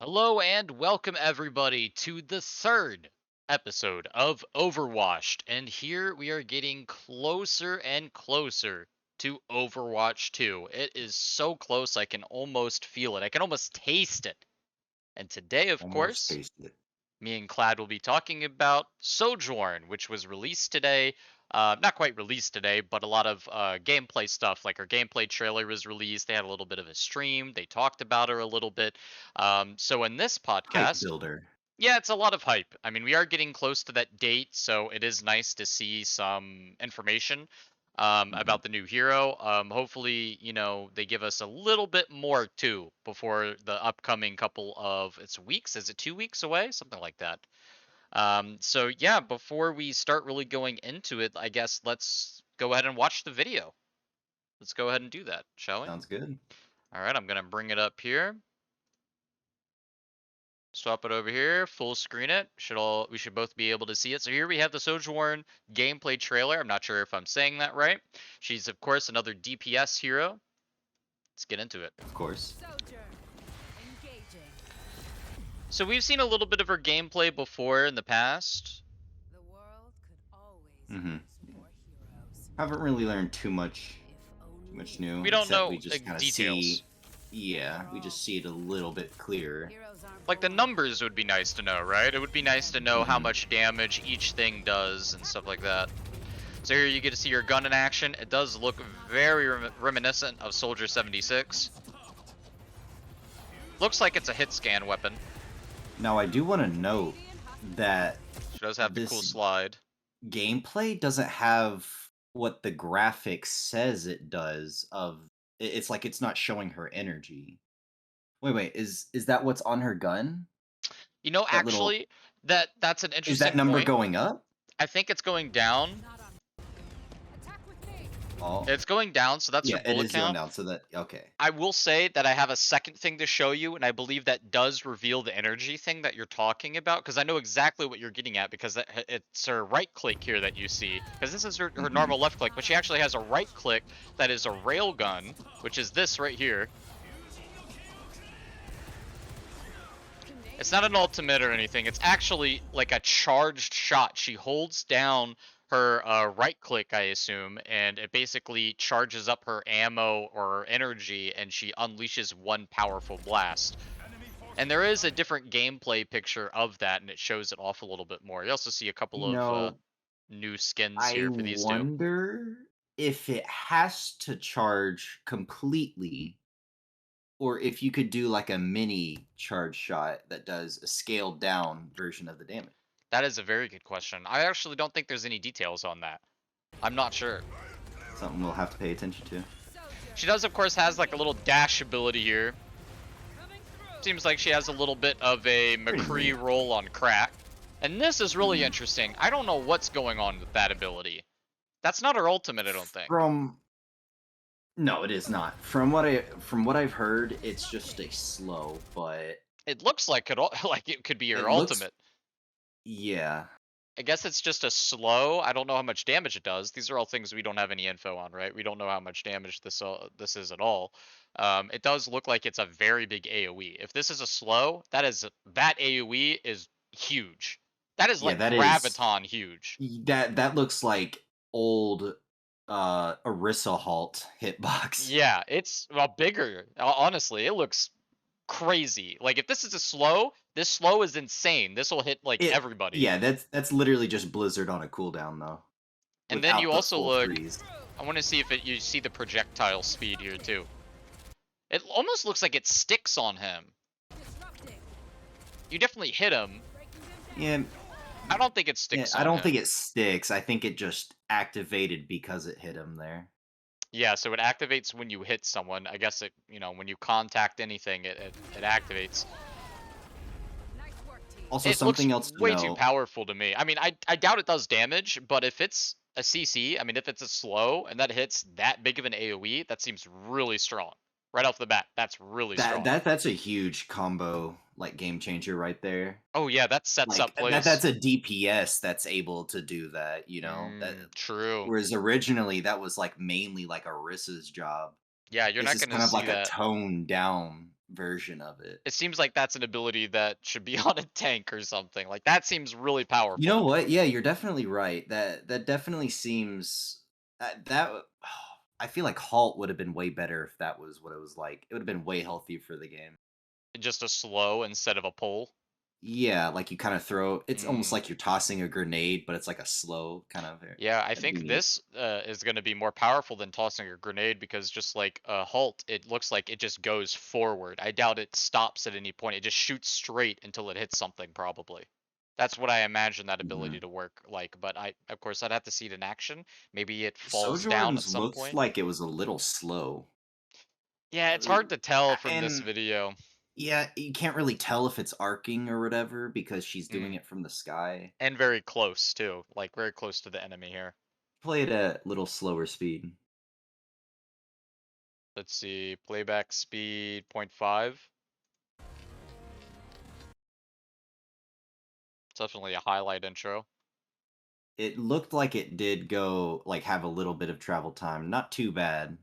Hello and welcome everybody to the third episode of Overwashed. And here we are getting closer and closer to Overwatch 2. It is so close I can almost feel it. I can almost taste it. And today, of Almost course, tasted it. me and Clad will be talking about Sojourn, which was released today. Not quite released today, but a lot of gameplay stuff. Like our gameplay trailer was released. They had a little bit of a stream. They talked about her a little bit. So in this Hype podcast, builder. yeah, it's a lot of hype. I mean, we are getting close to that date, so it is nice to see some information Mhm. about the new hero. Hopefully, they give us a little bit more too before the upcoming couple of it's weeks. Is it 2 weeks away? Something like that. So yeah, before we start really going into it, I guess let's go ahead and watch the video. Let's go ahead and do that, shall we? Sounds good. All right, I'm gonna bring it up here. Swap it over here, full screen it. We should both be able to see it. So here we have the Sojourn gameplay trailer. I'm not sure if I'm saying that right. She's of course another DPS hero. Let's get into it. Of course. Sojourn. Engaging. So we've seen a little bit of her gameplay before in the past. The world could always Mhm. use more heroes. Haven't really learned too much If too much only new, We don't except know we just kind of details. see yeah, we just see it a little bit clearer. heroes aren't Like the born. numbers would be nice to know, right? It would be nice to know how Mhm. much damage each thing does and stuff like that. So here you get to see your gun in action. It does look very reminiscent of Soldier 76. Looks like it's a hit scan weapon. Now I do want to note that She does have the cool this slide. gameplay doesn't have what the graphic says it does it's like it's not showing her energy. Wait, is that what's on her gun? That little Actually, that's an is that interesting number point. going up? I think it's going down. Not on. Attack with me. Oh, It's going down, so that's yeah, your it bullet is going count. down so that okay. I will say that I have a second thing to show you, and I believe that does reveal the energy thing that you're talking about, because I know exactly what you're getting at, because it's her right click here that you see, because this is her Mhm. normal left click, but she actually has a right click that is a rail gun, which is this right here. It's not an ultimate or anything, it's actually like a charged shot. She holds down her right click, I assume, and it basically charges up her ammo or energy, and she unleashes one powerful blast. And there is a different gameplay picture of that, and it shows it off a little bit more. You also see a couple You of know, new skins I here for these two. wonder if it has to charge completely or if you could do like a mini charge shot that does a scaled down version of the damage. That is a very good question. I actually don't think there's any details on that. I'm not sure. Something we'll have to pay attention to. She Sojourn. does, of course, has like a little dash ability here. Coming through. Seems like she has a little bit of a Pretty McCree neat. roll on crack. And this is really Mhm. interesting. I don't know what's going on with that ability. That's not her ultimate, I don't think. From No, it is not. From what I've heard, it's just a slow, but It looks like like it could be it her looks ultimate. yeah. I guess it's just a slow. I don't know how much damage it does. These are all things we don't have any info on, right? We don't know how much damage this is at all. It does look like it's a very big AOE. If this is a slow, that AOE is huge. That is Yeah, like that is graviton huge. that looks like old Arissa Halt hitbox. Yeah, it's bigger. Honestly, it looks crazy. Like if this is a slow, this slow is insane. This will hit like It everybody. Yeah, that's literally just Blizzard on a cooldown though, And then without you the also full look. freeze. I want to see if you see the projectile speed here too. It almost looks like it sticks on him. Disrupting. You definitely hit him. Breaking them down. Yeah, I don't think it yeah, sticks I on don't think him. it sticks. I think it just activated because it hit him there. Yeah, so it activates when you hit someone. I guess when you contact anything, it activates. Nice work, team. Also, It looks something else to way too know. powerful to me. I mean, I doubt it does damage, but if it's a CC, I mean, if it's a slow and that hits that big of an AoE, that seems really strong. Right off the bat, that's really That strong. that that's a huge combo, like game changer right there. Oh yeah, that sets Like up plays. that's a DPS that's able to do that. That True. whereas originally that was like mainly like Arissa's job. Yeah, you're This not is gonna kind of see like a that. toned down version of it. It seems like that's an ability that should be on a tank or something. Like that seems really You powerful know to me. what? Yeah, you're definitely right. That definitely seems that. I feel like Halt would have been way better if that was what it was like. It would have been way healthier for the game. Just a slow instead of a pull. Yeah, like you kind of throw. It's almost Mm. like you're tossing a grenade, but it's like a slow kind of. Yeah, I That'd be think neat. this is going to be more powerful than tossing a grenade because just like a halt, it looks like it just goes forward. I doubt it stops at any point. It just shoots straight until it hits something, probably. That's what I imagine that ability Mhm. to work like. But of course, I'd have to see it in action. Maybe it falls down at Sojourn's some looks point. like it was a little slow. Yeah, it's Uh, hard to tell from this and video. yeah, you can't really tell if it's arcing or whatever because she's doing Mm. it from the sky. And very close too, like very close to the enemy here. Play it at a little slower speed. Let's see, playback speed 0.5. It's definitely a highlight intro. It looked like it did go like have a little bit of travel time. Not too bad.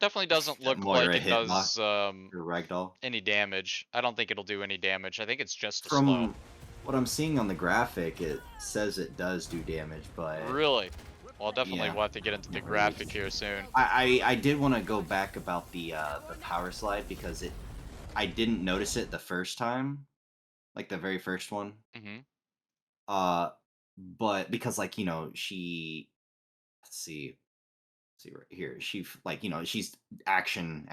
Definitely doesn't look More like a it hitbox does or ragdoll. any damage. I don't think it'll do any damage. I think it's just a slow. From what I'm seeing on the graphic, it says it does do damage, but Really? Well, definitely yeah, we'll have to get into the can't really. graphic here soon. I did want to go back about the power slide because it I didn't notice it the first time, like the very first one. Hmm. Uh, but because like she let's see right here like she's action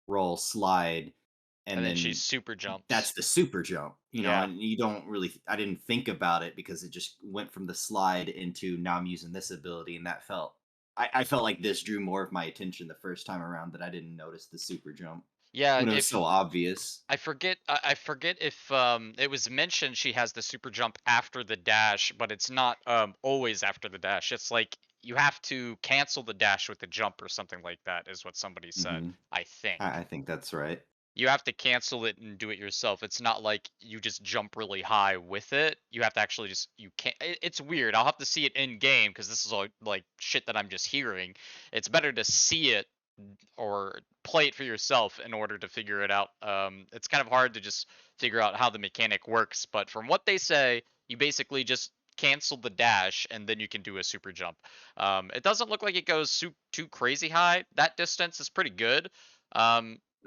roll slide And and then she then super jumps. that's the super jump Yeah. and you don't really I didn't think about it because it just went from the slide into now I'm using this ability and that felt I felt like this drew more of my attention the first time around that I didn't notice the super jump Yeah, when it was if so obvious. I forget if it was mentioned she has the super jump after the dash, but it's not always after the dash. It's like you have to cancel the dash with the jump or something like that is what somebody said, Hmm. I think. I think that's right. You have to cancel it and do it yourself. It's not like you just jump really high with it. You have to actually just you can't. It's weird. I'll have to see it in game because this is all like shit that I'm just hearing. It's better to see it or play it for yourself in order to figure it out. It's kind of hard to just figure out how the mechanic works, but from what they say, you basically just cancel the dash and then you can do a super jump. It doesn't look like it goes too crazy high. That distance is pretty good.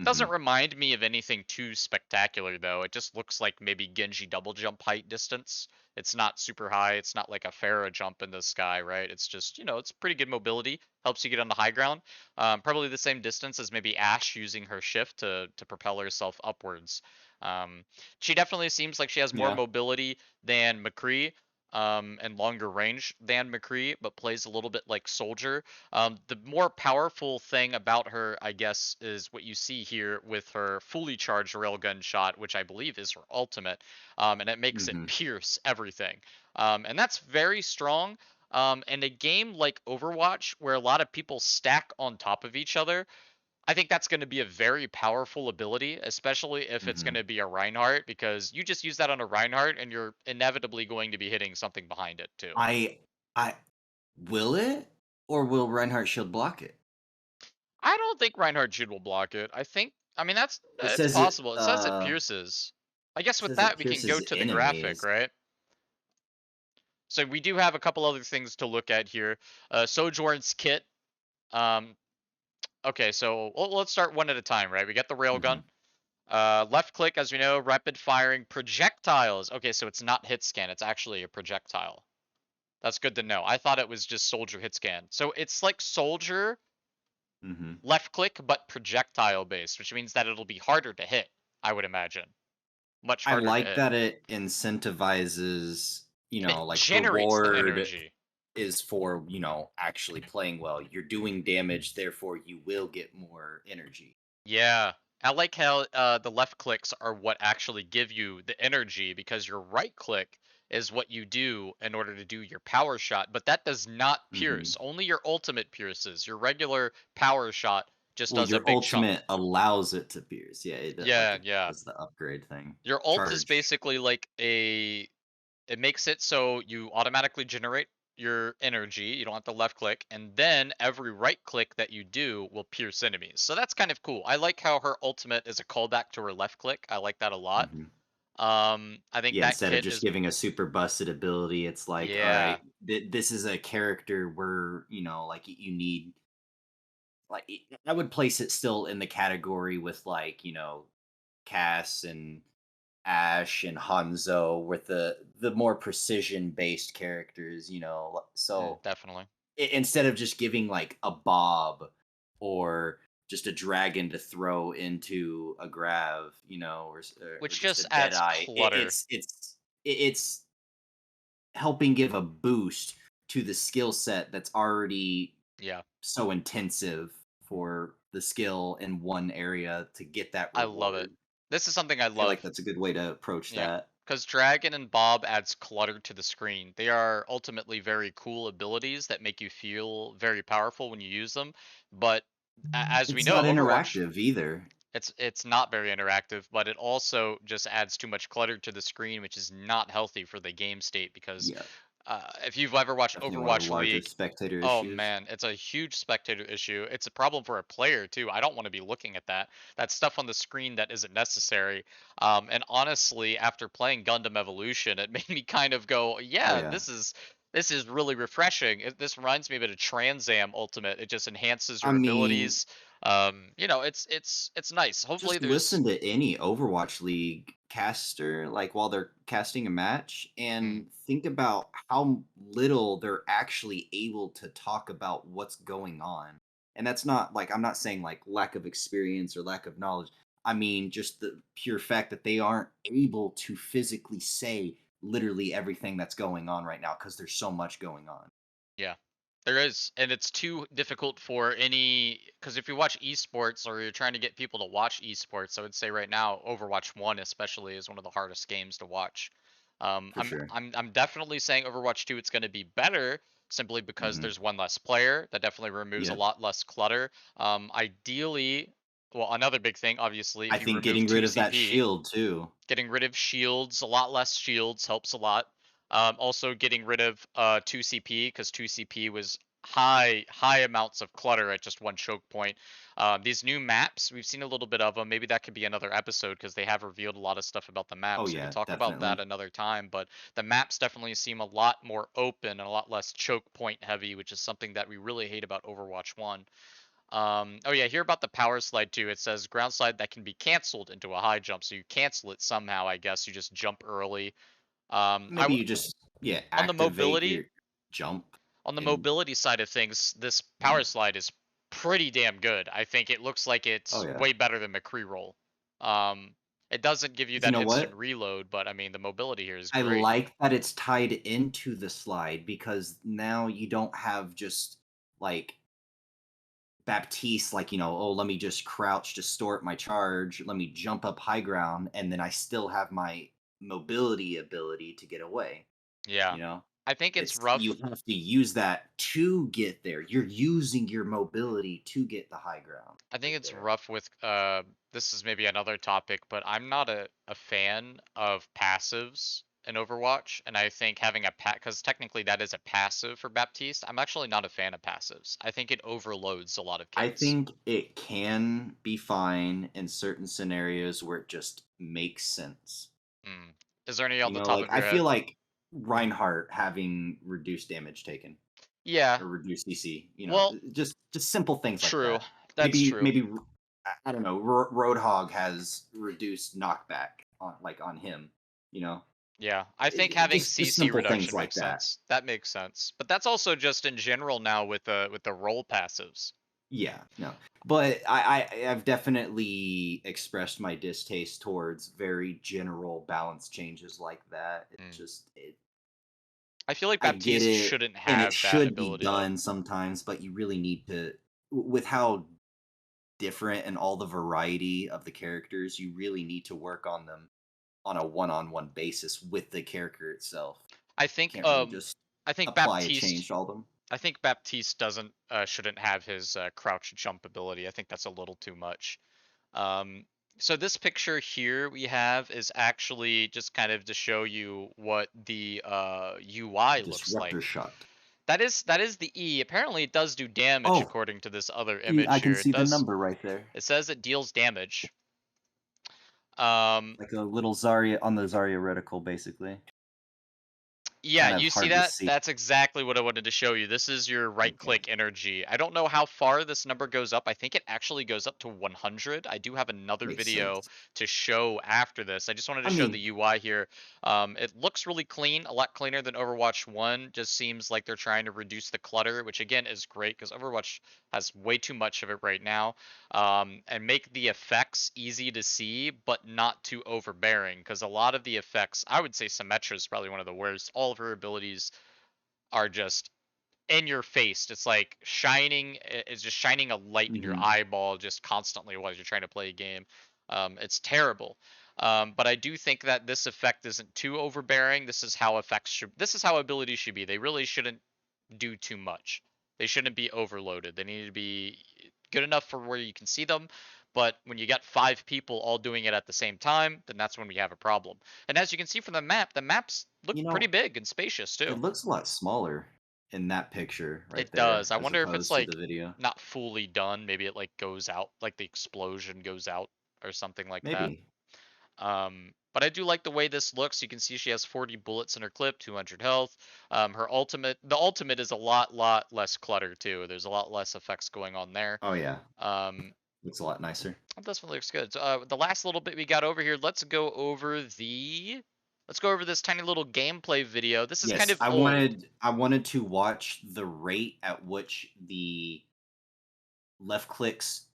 Doesn't Hmm. remind me of anything too spectacular though. It just looks like maybe Genji double jump height distance. It's not super high. It's not like a Pharah jump in the sky, right? It's just, it's pretty good mobility. Helps you get on the high ground. Probably the same distance as maybe Ash using her shift to propel herself upwards. Um, she definitely seems like she has more Yeah. mobility than McCree. And longer range than McCree, but plays a little bit like Soldier. The more powerful thing about her, I guess, is what you see here with her fully charged railgun shot, which I believe is her ultimate, and it makes it Hmm. pierce everything. And that's very strong. And a game like Overwatch, where a lot of people stack on top of each other, I think that's going to be a very powerful ability, especially if it's going Hmm. to be a Reinhardt, because you just use that on a Reinhardt and you're inevitably going to be hitting something behind it too. I will it or will Reinhardt shield block it? I don't think Reinhardt Jude will block it. I mean, It it's says possible. It says it pierces. I guess with it that, we can go pierces to the graphic, enemies. right? So we do have a couple other things to look at here. Sojourn's kit. Um, okay, so let's start one at a time, right? We got the Hmm. railgun. Left click, as we know, rapid firing projectiles. Okay, so it's not hit scan. It's actually a projectile. That's good to know. I thought it was just soldier hit scan. So it's like soldier Hmm. left click, but projectile based, which means that it'll be harder to hit, I would imagine. Much I harder to like hit. that it incentivizes, And it like generates the reward energy. is for, actually playing well. You're doing damage, therefore you will get more energy. Yeah. I like how the left clicks are what actually give you the energy because your right click is what you do in order to do your power shot, but that does not Hmm. pierce. Only your ultimate pierces. Your regular power shot just Well, does a your big chunk. ultimate allows it to pierce. Yeah, Yeah, it yeah. does the upgrade thing. Your ult is Charge. basically like it makes it so you automatically generate your energy. You don't have to left click, and then every right click that you do will pierce enemies. So that's kind of cool. I like how her ultimate is a callback to her left click. I like that a lot. Mhm. I think Yeah, that instead of kit just is giving a super busted ability, it's like, all yeah, right, this is a character where, like you need like I would place it still in the category with like, Cass and Ash and Hanzo with the more precision based characters, So definitely. instead of just giving like a Bob or just a dragon to throw into a Grav, or Which just a just adds Deadeye, clutter. it's helping give a boost to the skill set that's already Yeah, so intensive for the skill in one area to get that I love it. reward. This is something I I feel like love. that's a good way to approach Yeah, that. because Dragon and Bob adds clutter to the screen. They are ultimately very cool abilities that make you feel very powerful when you use them. But as we It's know, not Overwatch, interactive either. it's not very interactive, but it also just adds too much clutter to the screen, which is not healthy for the game state. Because Yeah, if you've ever watched definitely one of the Overwatch larger League, spectator oh issues. man, it's a huge spectator issue. It's a problem for a player too. I don't want to be looking at that. That stuff on the screen that isn't necessary. And honestly, after playing Gundam Evolution, it made me kind of go, Oh yeah, yeah. this is really refreshing. This reminds me a bit of Transam Ultimate. It just enhances I your mean, abilities. It's nice. Hopefully just there's listen to any Overwatch League caster, like while they're casting a match, mm, and think about how little they're actually able to talk about what's going on. And that's not like, I'm not saying like lack of experience or lack of knowledge. I mean, just the pure fact that they aren't able to physically say literally everything that's going on right now because there's so much going on. yeah, there is, and it's too difficult for any because if you watch esports or you're trying to get people to watch esports, I would say right now Overwatch One especially is one of the hardest games to watch. For sure. I'm definitely saying Overwatch Two it's going to be better simply because Hmm. there's one less player that definitely removes a Yeah. lot less clutter. Ideally, well, another big thing obviously I if you think remove getting rid two of that CP, shield too. getting rid of shields, a lot less shields helps a lot. Also getting rid of 2 CP because 2 CP was high amounts of clutter at just one choke point. These new maps, we've seen a little bit of them. Maybe that could be another episode because they have revealed a lot of stuff about the Oh maps. We could yeah, talk about that definitely. another time. But the maps definitely seem a lot more open and a lot less choke point heavy, which is something that we really hate about Overwatch One. Oh yeah, hear about the power slide too. It says ground slide that can be canceled into a high jump. So you cancel it somehow, I guess. You just jump early. Maybe you just, yeah, On the activate mobility, your jump on the and mobility side of things, this power mhm. slide is pretty damn good. I think it looks like Oh it's yeah. way better than McCree roll. Um, it doesn't give you 'Cause you that know instant what? reload, but I mean the mobility here is I great. like that it's tied into the slide because now you don't have just like Baptiste, like, oh, let me just crouch to store my charge, let me jump up high ground, and then I still have my mobility ability to get away. Yeah, You know? I think it's It's you rough. have to use that to get there. You're using your mobility to get the high ground I think right it's there. rough with this is maybe another topic, but I'm not a fan of passives in Overwatch, and I think having a because technically that is a passive for Baptiste. I'm actually not a fan of passives. I think it overloads a lot of I kills. think it can be fine in certain scenarios where it just makes sense. Mm. Is there any on the top Like of I your feel head? like Reinhardt having reduced damage taken Yeah. or reduced CC, Well, just simple things like true. that. That's true. Maybe I don't know. Roadhog has reduced knockback on him. You know, Yeah, I think having just CC simple things reduction like makes that. sense. That makes sense. But that's also just in general now with the role passives. Yeah, no. But I've definitely expressed my distaste towards very general balance changes like that. Mm. I feel like I get Baptiste it, shouldn't and it have that should be ability though. done sometimes, but you really need to with how different and all the variety of the characters, you really need to work on them on a one-on-one basis with the character itself. I think Can't really just I think apply a Baptiste change to all of them. I think Baptiste doesn't shouldn't have his crouch jump ability. I think that's a little too much. Um, so this picture here we have is actually just kind of to show you what the UI looks Disruptor like. shot. That is the E. Apparently, it does do damage Oh, according to this other see, I image can here. It see the does. number right there. It says it deals damage. Um, Like a little Zarya on the Zarya reticle, basically. Yeah, Kind of you see hard to that? see. That's exactly what I wanted to show you. This is your right Okay. click energy. I don't know how far this number goes up. I think it actually goes up to 100. I do have another Makes video sense. to show after this. I just wanted to I show the mean, UI here. It looks really clean, a lot cleaner than Overwatch 1. Just seems like they're trying to reduce the clutter, which again is great because Overwatch has way too much of it right now. And make the effects easy to see, but not too overbearing. Because a lot of the effects, I would say Symmetra is probably one of the worst. All of her abilities are just in your face. It's like shining. It's just shining a light in your mhm. eyeball just constantly while you're trying to play a game. It's terrible. But I do think that this effect isn't too overbearing. This is how effects should. This is how abilities should be. They really shouldn't do too much. They shouldn't be overloaded. They need to be good enough for where you can see them. But when you got 5 people all doing it at the same time, then that's when we have a problem. And as you can see from the maps look You pretty know, big and spacious too. it looks a lot smaller in that picture right It does. there I as wonder if it's opposed to the like video. not fully done. Maybe it like goes out, like the explosion goes out or something like that. Maybe. But I do like the way this looks. You can see she has 40 bullets in her clip, 200 health. Her ultimate, the ultimate is a lot less clutter too. There's a lot less effects going on there. Oh yeah, Um, looks a lot nicer. it definitely looks good. So, the last little bit we got over here, let's go over this tiny little gameplay video. This is kind Yes, of I old. wanted to watch the rate at which the left clicks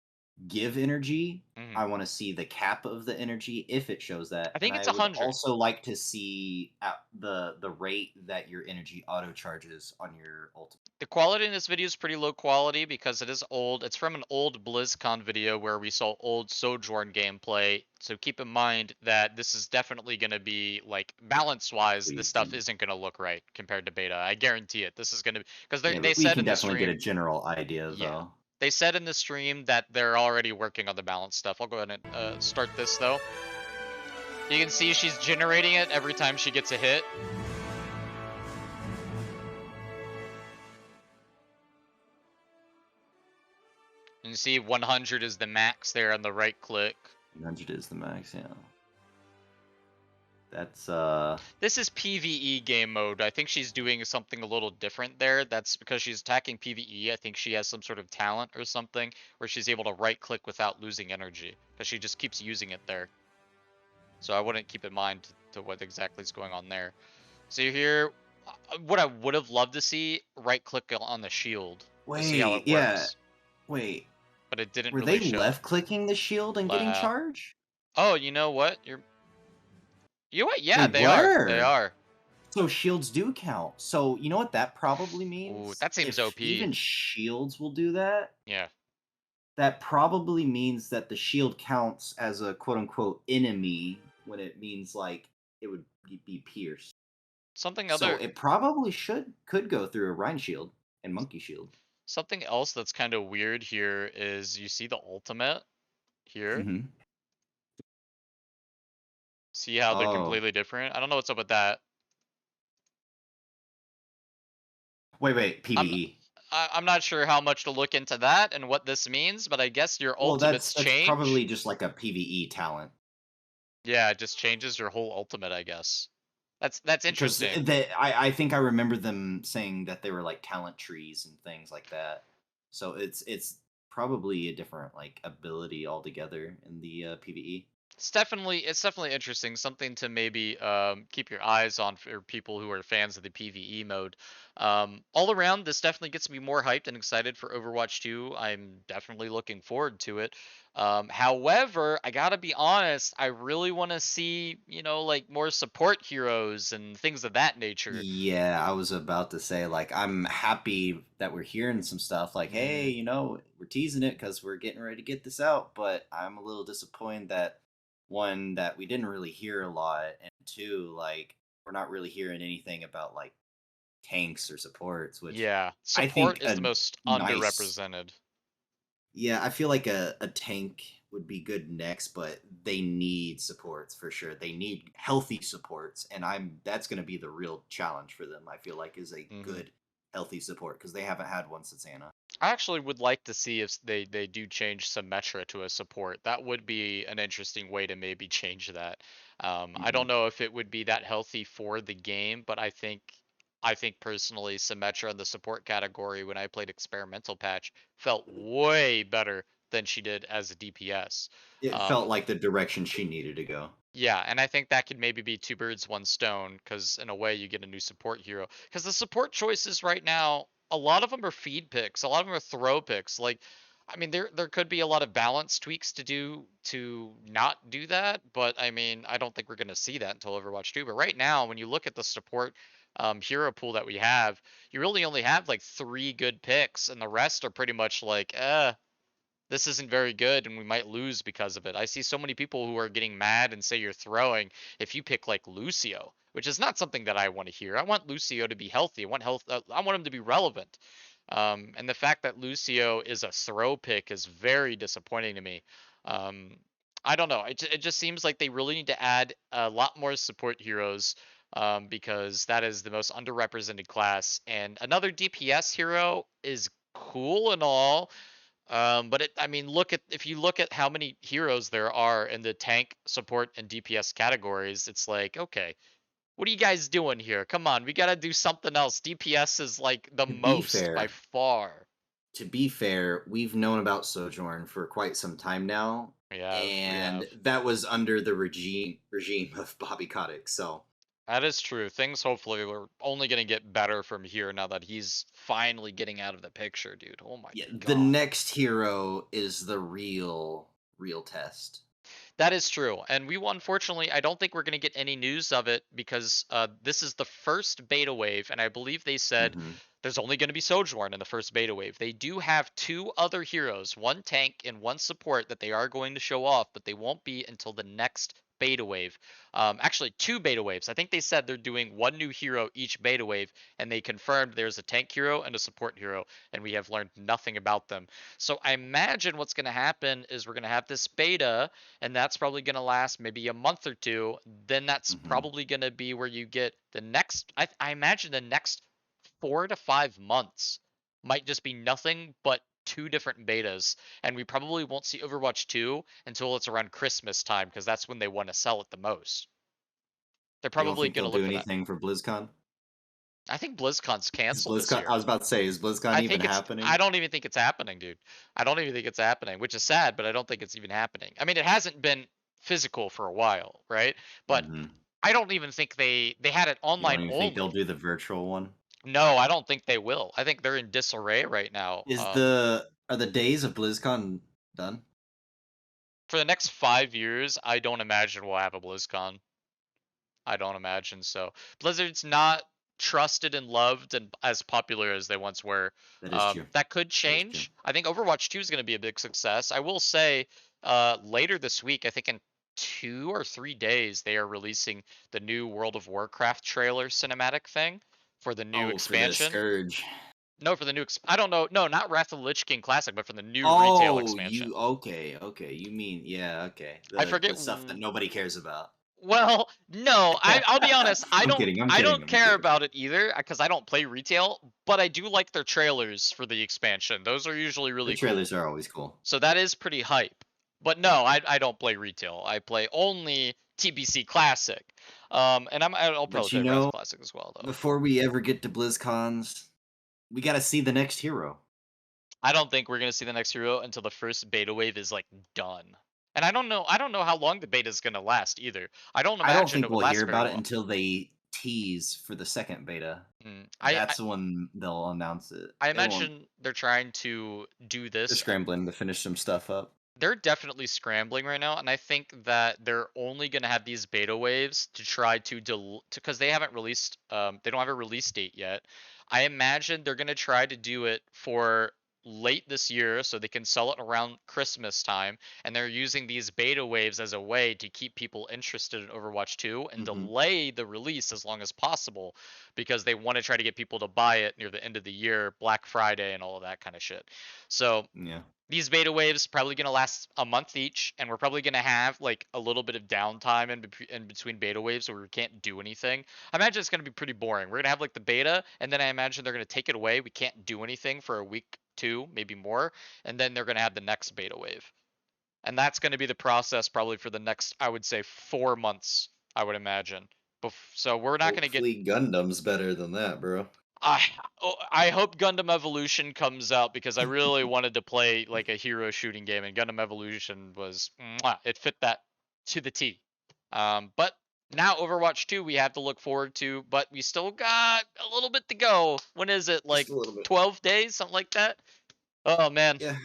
give energy. Mhm. I want to see the cap of the energy if it shows that, I and think it's I would 100. also like to see at the rate that your energy auto charges on your ultimate. The quality in this video is pretty low quality because it is old. It's from an old BlizzCon video where we saw old Sojourn gameplay. So keep in mind that this is definitely going to be like balance-wise, this We stuff can, isn't going to look right compared to beta. I guarantee it. This is going to because yeah, they we said can in the definitely get a stream, general idea yeah, though. they said in the stream that they're already working on the balance stuff. I'll go ahead and start this though. You can see she's generating it every time she gets a hit. And you see 100 is the max there on the right click. 100 is the max, yeah. That's This is PvE game mode. I think she's doing something a little different there. That's because she's attacking PvE. I think she has some sort of talent or something where she's able to right click without losing energy because she just keeps using it there. So I wouldn't keep in mind to what exactly is going on there. So here, what I would have loved to see, right click on the shield to see how wait, it yeah. works, Wait, but it didn't were they really show. left clicking the shield and getting charge? Oh, you know what? You know what? Yeah, They they are. They were. are. So shields do count. So you know what that probably Ooh, means? that seems If OP. even shields will do that, Yeah. that probably means that the shield counts as a quote unquote enemy when it means like it would be pierced. Something So other it probably could go through a Rhine shield and Monkey shield. Something else that's kind of weird here is you see the ultimate here. Mm-hmm. See how they're Oh, completely different? I don't know what's up with that. wait, I'm PVE. I'm not sure how much to look into that and what this means, but I guess your Well, ultimates that's change. probably just like a PVE talent. Yeah, it just changes your whole ultimate, I guess. That's Because interesting. I think I remember them saying that they were like talent trees and things like that. So it's probably a different like ability altogether in the PVE. It's definitely interesting, something to maybe keep your eyes on for people who are fans of the PvE mode. All around, this definitely gets me more hyped and excited for Overwatch 2. I'm definitely looking forward to it. However, I gotta be honest, I really want to see, like more support heroes and things of that nature. Yeah, I was about to say like I'm happy that we're hearing some stuff like, hey, Mm, we're teasing it because we're getting ready to get this out, but I'm a little disappointed that one that we didn't really hear a lot, and two, like we're not really hearing anything about like tanks or supports, which yeah, I support think is the a most nice, underrepresented. yeah, I feel like a tank would be good next, but they need supports for sure. They need healthy supports, and that's going to be the real challenge for them. I feel like is a Hmm. good healthy support because they haven't had one since Anna. I actually would like to see if they do change Symmetra to a support. That would be an interesting way to maybe change that. I Hmm. don't know if it would be that healthy for the game, but I think personally Symmetra in the support category when I played experimental patch felt way better than she did as a DPS. It Um, felt like the direction she needed to go. yeah, and I think that could maybe be two birds, one stone, because in a way you get a new support hero. Because the support choices right now, a lot of them are feed picks, a lot of them are throw picks. Like, I mean, there could be a lot of balance tweaks to do to not do that, but I mean, I don't think we're gonna see that until Overwatch 2. But right now, when you look at the support hero pool that we have, you really only have like 3 good picks, and the rest are pretty much like, this isn't very good and we might lose because of it. I see so many people who are getting mad and say you're throwing if you pick like Lucio, which is not something that I want to hear. I want Lucio to be healthy. I want him to be relevant. And the fact that Lucio is a throw pick is very disappointing to me. Um, I don't know. It just seems like they really need to add a lot more support heroes because that is the most underrepresented class. And another DPS hero is cool and all, but I mean, if you look at how many heroes there are in the tank, support, and DPS categories, it's like, okay, what are you guys doing here? Come on, we gotta do something else. DPS is like the To be most by fair, far. we've known about Sojourn for quite some time now, We have. and that was under the regime of Bobby Kotick. So That is true. Things hopefully are only gonna get better from here now that he's finally getting out of the picture, dude. Oh my yeah, the god. next hero is the real test. That is true. And unfortunately, I don't think we're going to get any news of it because this is the first beta wave. And I believe they said Hmm. there's only going to be Sojourn in the first beta wave. They do have 2 other heroes, one tank and one support that they are going to show off, but they won't be until the next beta wave. Actually, 2 beta waves. I think they said they're doing 1 new hero each beta wave, and they confirmed there's a tank hero and a support hero, and we have learned nothing about them. So I imagine what's going to happen is we're going to have this beta, and that's probably going to last maybe a month or two. Then that's Hmm. probably going to be where you get the next. I imagine the next 4 to 5 months might just be nothing but 2 different betas, and we probably won't see Overwatch 2 until it's around Christmas time because that's when they want to sell it the most. They're You don't probably think going they'll to do look for that. anything for BlizzCon? I think BlizzCon's Is canceled this BlizzCon? I year. was about to say, is BlizzCon I even think it's. I happening? don't even think it's happening, dude. I don't even think it's happening, which is sad, but I don't think it's even happening. I mean, it hasn't been physical for a while, right? But Hmm. I don't even think they had it You don't online even think they'll only. do the virtual one? No, I don't think they will. I think they're in disarray right now. Are the days of BlizzCon done? For the next 5 years, I don't imagine we'll have a BlizzCon. I don't imagine so. Blizzard's not trusted and loved and as popular as they once were. That is true. That could That is true. change. I think Overwatch 2 is going to be a big success. I will say, later this week, I think in 2 or 3 days, they are releasing the new World of Warcraft trailer cinematic thing for the new Oh, for the expansion. Scourge. No, for the new. I don't know. No, not Wrath of the Lich King Classic, but for the new retail Oh, expansion. okay. You mean yeah, okay. I The forget. stuff that nobody cares about. Well, no, I'll be honest. I I'm don't kidding. I'm I kidding. don't I'm care kidding. about it either because I don't play retail, but I do like their trailers for the expansion. Those are usually The really cool. trailers are always cool. So that is pretty hype. But no, I don't play retail. I play only TBC Classic. And I'll probably But you play Wrath know, Classic as well though. before we ever get to BlizzCons, we got to see the next hero. I don't think we're gonna see the next hero until the first beta wave is like done. And I don't know how long the beta is gonna last either. I don't I don't imagine think it would we'll hear last very about it long. until they tease for the second beta. Mm. That's when they'll announce it. I They won't. imagine they're trying to do They're this. scrambling to finish some stuff up. They're definitely scrambling right now, and I think that they're only going to have these beta waves to try to because they haven't released. They don't have a release date yet. I imagine they're going to try to do it for late this year so they can sell it around Christmas time, and they're using these beta waves as a way to keep people interested in Overwatch 2 and Hmm. delay the release as long as possible because they want to try to get people to buy it near the end of the year, Black Friday and all of that kind of shit. So Yeah. these beta waves probably going to last a month each, and we're probably going to have like a little bit of downtime in between beta waves where we can't do anything. I imagine it's going to be pretty boring. We're going to have like the beta, and then I imagine they're going to take it away. We can't do anything for a week, two, maybe more, and then they're going to have the next beta wave, and that's going to be the process probably for the next, I would say, 4 months. I would imagine. So we're not going to get. Hopefully Gundam's better than that, bro. I I hope Gundam Evolution comes out because I really wanted to play like a hero shooting game, and Gundam Evolution was mwah, it fit that to the T. But now Overwatch 2 we have to look forward to, but we still got a little bit to go. When is it? Like Just a little bit. 12 days, something like that. Oh man, Yeah,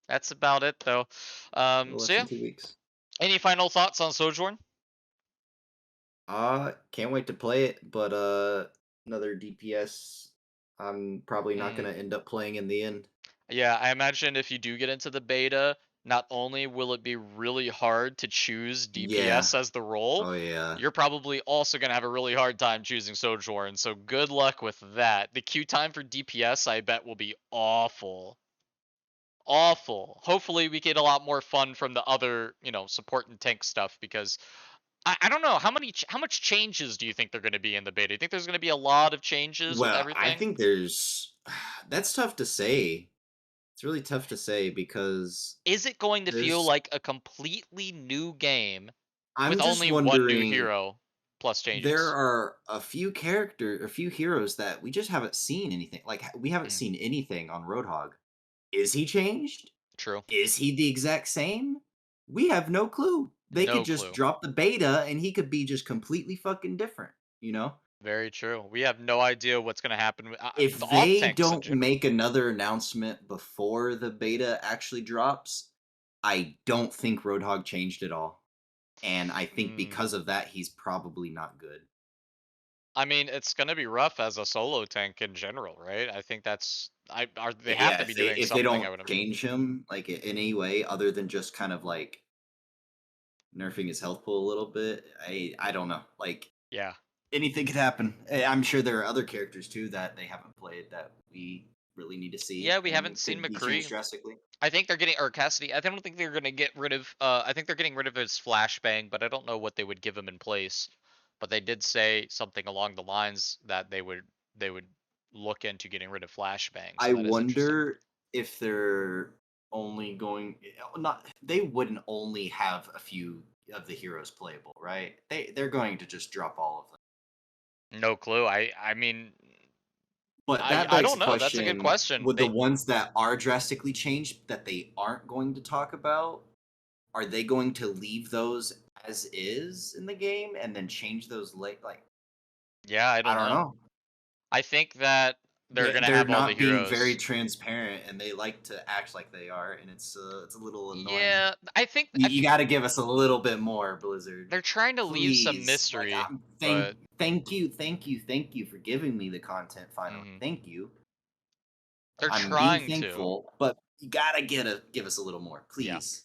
that's about it though. less So yeah, than 2 weeks. any final thoughts on Sojourn? Can't wait to play it, but another DPS. I'm probably not Mm. gonna end up playing in the end. Yeah, I imagine if you do get into the beta, not only will it be really hard to choose Yeah. DPS as the role, Oh yeah. you're probably also going to have a really hard time choosing Sojourn. So good luck with that. The queue time for DPS, I bet, will be awful. Awful. Hopefully, we get a lot more fun from the other, support and tank stuff because I don't know how much changes do you think they're going to be in the beta? Do you think there's going to be a lot of changes with Well, I everything? think there's. That's tough to say. It's really tough to say because Is it going to feel there's. like a completely new game I'm with just only one new wondering. hero plus There changes? are a few heroes that we just haven't seen anything. Like we haven't Mm, seen anything on Roadhog. Is he changed? true. Is he the exact same? We have no clue. They could No just clue. drop the beta and he could be just completely fucking different, you know? Very true. We have no idea what's going to happen with If the off they tanks in don't general. make another announcement before the beta actually drops, I don't think Roadhog changed at all. And I think Mm. because of that, he's probably not good. I mean, it's going to be rough as a solo tank in general, right? I think they have Yeah, to be doing if they something, I don't would imagine. change him like in any way other than just kind of like nerfing his health pool a little bit, I don't know. Like Yeah. anything could happen. I'm sure there are other characters too that they haven't played that we really need to see, Yeah, we and haven't it seen could be changed McCree. drastically. I think they're getting or Cassidy. I don't think they're gonna get rid of. I think they're getting rid of his flashbang, but I don't know what they would give him in place. But they did say something along the lines that they would look into getting rid of flashbang. So I that is interesting. wonder if they're only going not they wouldn't only have a few of the heroes playable, right? They're going to just drop all of them. No clue. I mean, But I that I begs don't the know. That's a good question, question. would the ones that are drastically changed that they aren't going to talk about, are they going to leave those as is in the game and then change those late like Yeah, I I don't don't know. know. I think that they're gonna They're have all the not being very heroes. transparent and they like to act like they are and it's a little annoying. Yeah, I think You got to give us a little bit more, Blizzard. they're trying to leave some Please. Like mystery, thank but thank you for giving me the content finally. mhm. Thank you. They're I'm being trying to. thankful, but you got to give us a little more. Yeah. Please.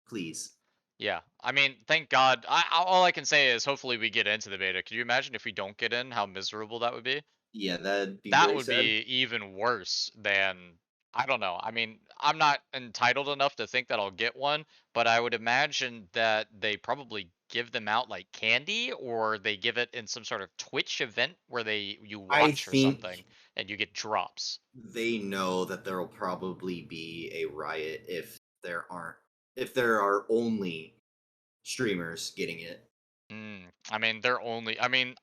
Please. Yeah, I mean, thank God. All I can say is hopefully we get into the beta. Could you imagine if we don't get in, how miserable that would be? Yeah, that'd be That very would sad. be even worse than I don't know. I mean, I'm not entitled enough to think that I'll get one, but I would imagine that they probably give them out like candy, or they give it in some sort of Twitch event where you I watch or something think and you get drops. they know that there'll probably be a riot if there are only streamers getting it. I mean,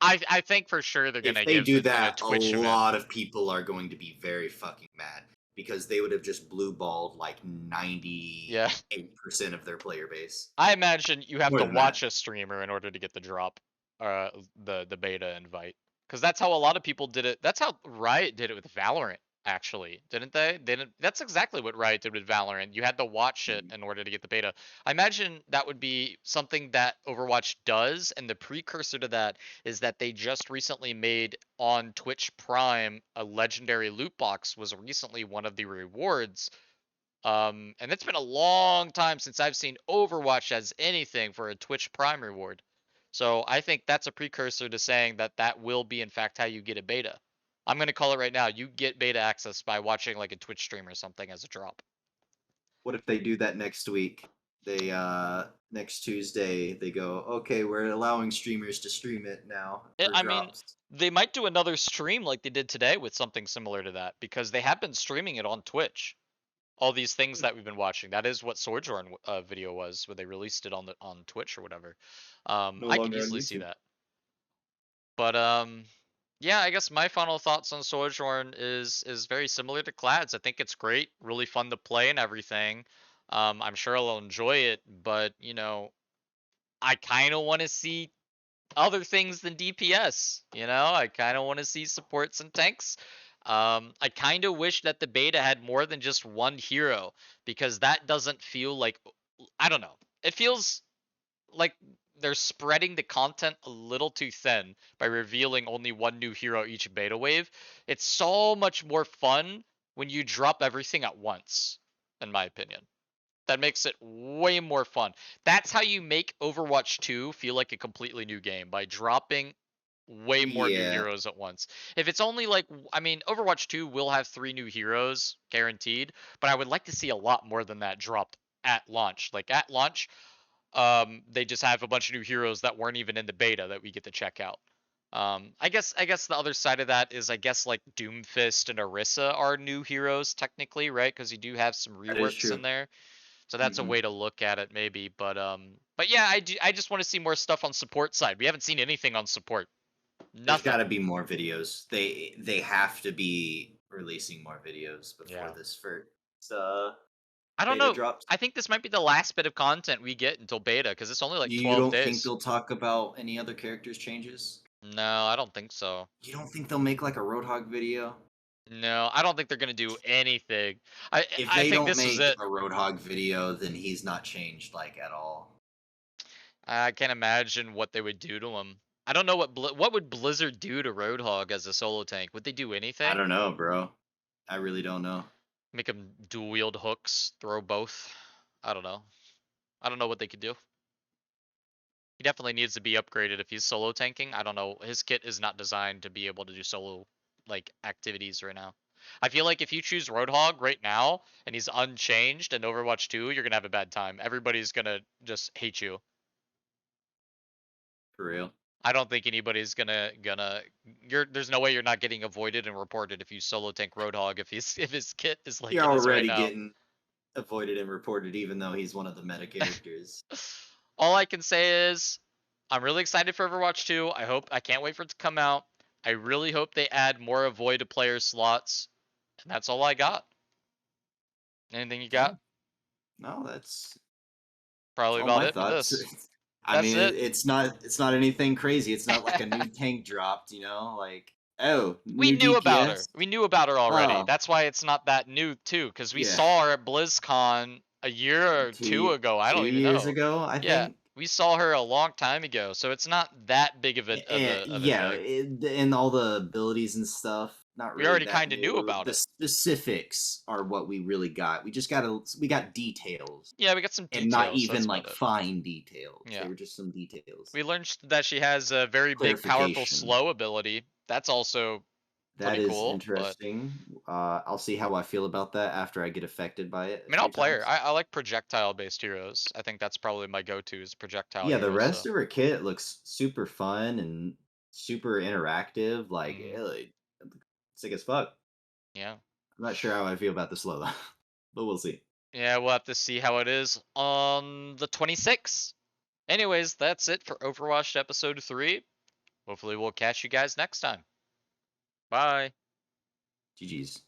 I think for sure they're If gonna they give do it in a that, a Twitch event. lot of people are going to be very fucking mad because they would have just blue balled like Yeah. 98% of their player base. I imagine you have More to than that. watch a streamer in order to get the drop, the beta invite, because that's how a lot of people did it. That's how Riot did it with Valorant. actually, didn't they? They didn't. That's exactly what Riot did with Valorant. You had to watch it in order to get the beta. I imagine that would be something that Overwatch does, and the precursor to that is that they just recently made on Twitch Prime a legendary loot box was recently one of the rewards. And it's been a long time since I've seen Overwatch as anything for a Twitch Prime reward. So I think that's a precursor to saying that that will be in fact how you get a beta. I'm gonna call it right now. You get beta access by watching like a Twitch stream or something as a drop. What if they do that next week? They next Tuesday they go, okay, we're allowing streamers to stream it now for I mean, drops. they might do another stream like they did today with something similar to that because they have been streaming it on Twitch. All these things that we've been watching. That is what Sojourn video was, where they released it on Twitch or whatever. No I could longer on easily see YouTube. that. But yeah, I guess my final thoughts on Sojourn is very similar to Clad's. I think it's great, really fun to play and everything. I'm sure I'll enjoy it, but you know, I kind of want to see other things than DPS. You know, I kind of want to see supports and tanks. I kind of wish that the beta had more than just one hero because that doesn't feel like, I don't know. It feels like they're spreading the content a little too thin by revealing only one new hero each beta wave. It's so much more fun when you drop everything at once, in my opinion. That makes it way more fun. That's how you make Overwatch 2 feel like a completely new game, by dropping way more new Yeah. heroes at once. If it's only like, I mean, Overwatch 2 will have 3 new heroes guaranteed, but I would like to see a lot more than that dropped at launch. Like at launch, they just have a bunch of new heroes that weren't even in the beta that we get to check out. I guess the other side of that is I guess like Doomfist and Orisa are new heroes technically, right? Because you do have some That is reworks in true. there. So that's a Hmm. way to look at it maybe, but yeah, I just want to see more stuff on support side. We haven't seen anything on support. There's got Nothing. to be more videos. They have to be releasing more videos before Yeah. this uh I don't beta know. drops. I think this might be the last bit of content we get until beta because it's only like You 12 don't think days. they'll talk about any other characters changes? No, I don't think so. You don't think they'll make like a Roadhog video? No, I don't think they're gonna do anything. I If I they think don't this is make it. a Roadhog video, then he's not changed like at all. I can't imagine what they would do to him. I don't know what would Blizzard do to Roadhog as a solo tank. Would they do I anything? don't know, bro. I really don't know. Make him dual wield hooks, throw both? I don't know. I don't know what they could do. He definitely needs to be upgraded if he's solo tanking. I don't know. His kit is not designed to be able to do solo like activities right now. I feel like if you choose Roadhog right now and he's unchanged in Overwatch 2, you're gonna have a bad time. Everybody's gonna just hate you. For real. I don't think anybody's gonna there's no way you're not getting avoided and reported if you solo tank Roadhog if he's if his kit is like You're it is right already now. getting avoided and reported, even though he's one of the meta characters. All I can say is I'm really excited for Overwatch 2. I can't wait for it to come out. I really hope they add more avoid player slots. And that's all I got. Anything you Yeah. got? No, that's Probably all about my it for thoughts. this. I That's mean, it. it's not anything crazy. It's not like a new tank dropped, you know, like oh, We new knew about her. DPS. We knew about her already. Oh, That's why it's not that new too, because we yeah. saw her at BlizzCon a year or two ago. I Two don't even years know. ago, I Yeah, think. we saw her a long time ago, so it's not that big of And a yeah, thing. and all the abilities and stuff, not We really already that kind of knew new. about The it. specifics are what we really got. We got details, Yeah, we got some and not details. That's even about like it. fine details. They Yeah. were just some details. We learned that she has a very big, powerful, Clarification. slow ability. That's also That pretty is cool, but interesting. I'll see how I feel about that after I get affected by it I a mean, I'll few play her. times. I like projectile-based heroes. I think that's probably my go-to is projectile Yeah, the heroes, rest so. of her kit looks super fun and super interactive. Like, Mhm. sick as fuck. Yeah. I'm not sure how I feel about the slow though, but we'll see. Yeah, we'll have to see how it is on the 26th. Anyways, that's it for Overwatch Episode 3. Hopefully we'll catch you guys next time. Bye. GG's.